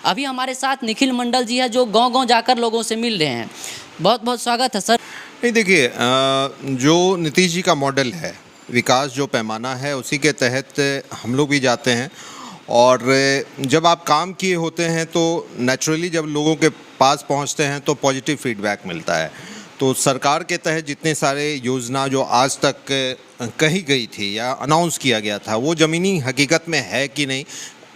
अभी हमारे साथ निखिल मंडल जी है जो गांव-गांव जाकर लोगों से मिल रहे हैं। बहुत-बहुत स्वागत है सर। नहीं देखिए, जो नीतीश जी का मॉडल है, विकास जो पैमाना है उसी के तहत हम लोग भी जाते हैं। और जब आप काम किए होते हैं तो नेचुरली जब लोगों के पास पहुंचते हैं तो पॉजिटिव फीडबैक मिलता है। तो सरकार के तहत जितने सारे योजना जो आज तक कही गई थी या अनाउंस किया गया था, वो ज़मीनी हकीकत में है कि नहीं,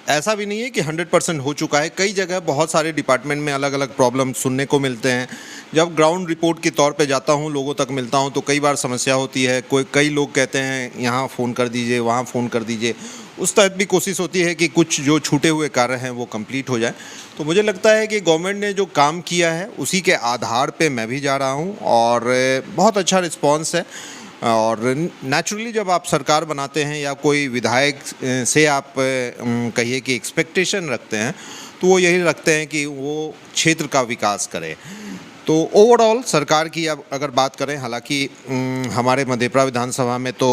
ऐसा भी नहीं है कि 100% हो चुका है। कई जगह बहुत सारे डिपार्टमेंट में अलग अलग प्रॉब्लम सुनने को मिलते हैं। जब ग्राउंड रिपोर्ट के तौर पे जाता हूँ, लोगों तक मिलता हूँ, तो कई बार समस्या होती है। कई लोग कहते हैं यहाँ फ़ोन कर दीजिए, वहाँ फ़ोन कर दीजिए। उस तहत भी कोशिश होती है कि कुछ जो छूटे हुए कार्य हैं वो कंप्लीट हो जाए। तो मुझे लगता है कि गवर्नमेंट ने जो काम किया है उसी के आधार पे मैं भी जा रहा हूँ और बहुत अच्छा रिस्पॉन्स है। और नेचुरली जब आप सरकार बनाते हैं या कोई विधायक से आप कहिए कि एक्सपेक्टेशन रखते हैं, तो वो यही रखते हैं कि वो क्षेत्र का विकास करे। तो ओवरऑल सरकार की अब अगर बात करें, हालांकि हमारे मधेपुरा विधानसभा में तो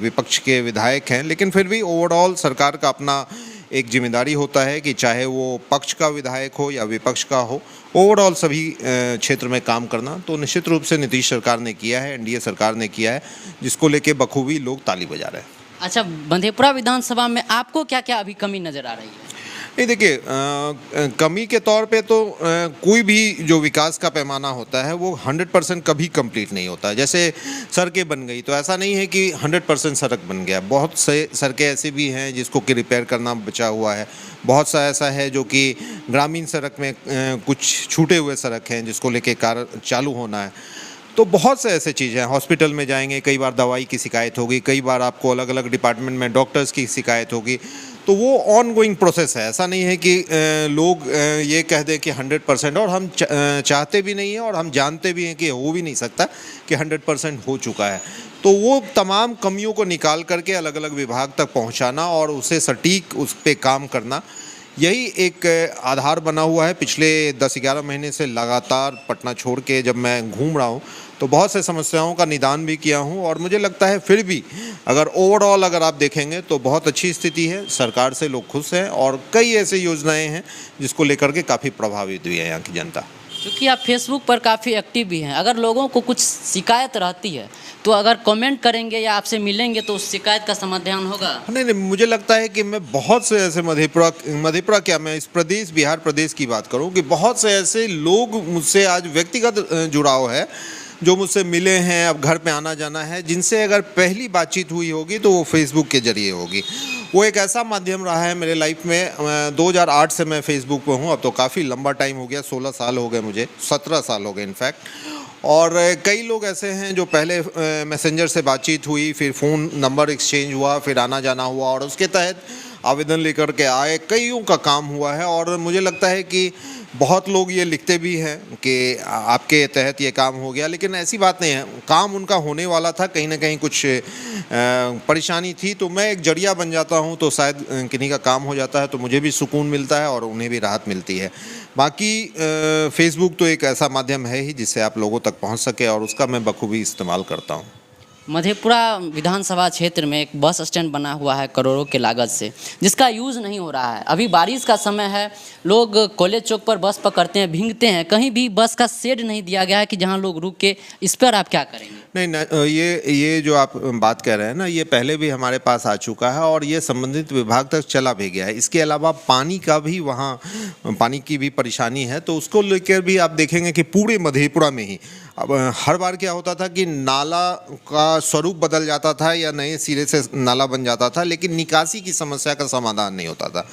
विपक्ष के विधायक हैं, लेकिन फिर भी ओवरऑल सरकार का अपना एक जिम्मेदारी होता है कि चाहे वो पक्ष का विधायक हो या विपक्ष का हो, ओवरऑल सभी क्षेत्र में काम करना। तो निश्चित रूप से नीतीश सरकार ने किया है, एनडीए सरकार ने किया है, जिसको लेके बखूबी लोग ताली बजा रहे हैं। अच्छा, मधेपुरा विधानसभा में आपको क्या-क्या अभी कमी नज़र आ रही है? नहीं देखिए, कमी के तौर पे तो कोई भी जो विकास का पैमाना होता है वो 100% कभी कंप्लीट नहीं होता। जैसे सड़कें बन गई तो ऐसा नहीं है कि 100% सड़क बन गया। बहुत से सड़कें ऐसे भी हैं जिसको कि रिपेयर करना बचा हुआ है। बहुत सा ऐसा है जो कि ग्रामीण सड़क में कुछ छूटे हुए सड़क हैं जिसको लेके कार्य चालू होना है। तो बहुत से ऐसे चीज़ें हैं। हॉस्पिटल में जाएंगे, कई बार दवाई की शिकायत होगी, कई बार आपको अलग अलग डिपार्टमेंट में डॉक्टर्स की शिकायत होगी। तो वो ऑन गोइंग प्रोसेस है। ऐसा नहीं है कि लोग ये कह दें कि 100%, और हम चाहते भी नहीं हैं और हम जानते भी हैं कि हो भी नहीं सकता कि 100% हो चुका है। तो वो तमाम कमियों को निकाल करके अलग अलग विभाग तक पहुंचाना और उसे सटीक उस पर काम करना, यही एक आधार बना हुआ है। पिछले 10-11 महीने से लगातार पटना छोड़ के जब मैं घूम रहा हूँ तो बहुत से समस्याओं का निदान भी किया हूँ। और मुझे लगता है फिर भी अगर ओवरऑल अगर आप देखेंगे तो बहुत अच्छी स्थिति है। सरकार से लोग खुश हैं और कई ऐसे योजनाएं हैं जिसको लेकर के काफ़ी प्रभावित हुई है यहाँ की जनता। क्योंकि आप फेसबुक पर काफ़ी एक्टिव भी हैं, अगर लोगों को कुछ शिकायत रहती है तो अगर कमेंट करेंगे या आपसे मिलेंगे तो उस शिकायत का समाधान होगा? नहीं, मुझे लगता है कि मैं बहुत से ऐसे मधेपुरा क्या, मैं इस प्रदेश बिहार प्रदेश की बात करूं कि बहुत से ऐसे लोग मुझसे आज व्यक्तिगत जुड़ाव है, जो मुझसे मिले हैं, अब घर पे आना जाना है, जिनसे अगर पहली बातचीत हुई होगी तो वो फेसबुक के जरिए होगी। वो एक ऐसा माध्यम रहा है मेरे लाइफ में। 2008 से मैं फेसबुक पे हूँ, अब तो काफ़ी लंबा टाइम हो गया, 16 साल हो गए मुझे, 17 साल हो गए इनफैक्ट। और कई लोग ऐसे हैं जो पहले मैसेंजर से बातचीत हुई, फिर फ़ोन नंबर एक्सचेंज हुआ, फिर आना जाना हुआ और उसके तहत आवेदन लेकर के आए, कईयों का काम हुआ है। और मुझे लगता है कि बहुत लोग ये लिखते भी हैं कि आपके तहत ये काम हो गया, लेकिन ऐसी बात नहीं है। काम उनका होने वाला था, कहीं ना कहीं कुछ परेशानी थी, तो मैं एक जरिया बन जाता हूँ, तो शायद किन्हीं का काम हो जाता है, तो मुझे भी सुकून मिलता है और उन्हें भी राहत मिलती है। बाकी फेसबुक तो एक ऐसा माध्यम है ही जिससे आप लोगों तक पहुँच सके, और उसका मैं बखूबी इस्तेमाल करता हूँ। मधेपुरा विधानसभा क्षेत्र में एक बस स्टैंड बना हुआ है करोड़ों के लागत से, जिसका यूज़ नहीं हो रहा है। अभी बारिश का समय है, लोग कॉलेज चौक पर बस पकड़ते हैं, भीगते हैं, कहीं भी बस का शेड नहीं दिया गया है कि जहां लोग रुक के। इस पर आप क्या करेंगे? नहीं, ये जो आप बात कह रहे हैं ना, ये पहले भी हमारे पास आ चुका है और ये संबंधित विभाग तक चला भी गया है। इसके अलावा पानी का भी वहाँ पानी की भी परेशानी है, तो उसको लेकर भी आप देखेंगे कि पूरे मधेपुरा में ही अब हर बार क्या होता था कि नाला का स्वरूप बदल जाता था या नए सिरे से नाला बन जाता था, लेकिन निकासी की समस्या का समाधान नहीं होता था।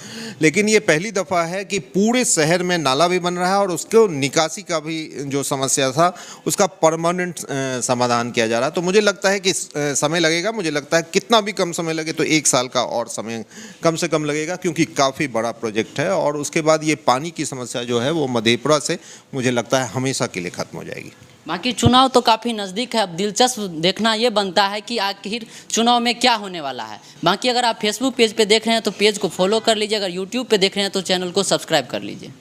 लेकिन ये पहली दफ़ा है कि पूरे शहर में नाला भी बन रहा है और उसको निकासी का भी जो समस्या था उसका परमानेंट समाधान किया जा रहा है। तो मुझे लगता है कि समय लगेगा, मुझे लगता है कितना भी कम समय लगे तो 1 साल का और समय कम से कम लगेगा, क्योंकि काफ़ी बड़ा प्रोजेक्ट है। और उसके बाद ये पानी की समस्या जो है वो मधेपुरा से मुझे लगता है हमेशा के लिए ख़त्म हो जाएगी। बाकी चुनाव तो काफ़ी नज़दीक है, अब दिलचस्प देखना ये बनता है कि आखिर चुनाव में क्या होने वाला है। बाकी अगर आप फेसबुक पेज पे देख रहे हैं तो पेज को फॉलो कर लीजिए, अगर यूट्यूब पे देख रहे हैं तो चैनल को सब्सक्राइब कर लीजिए।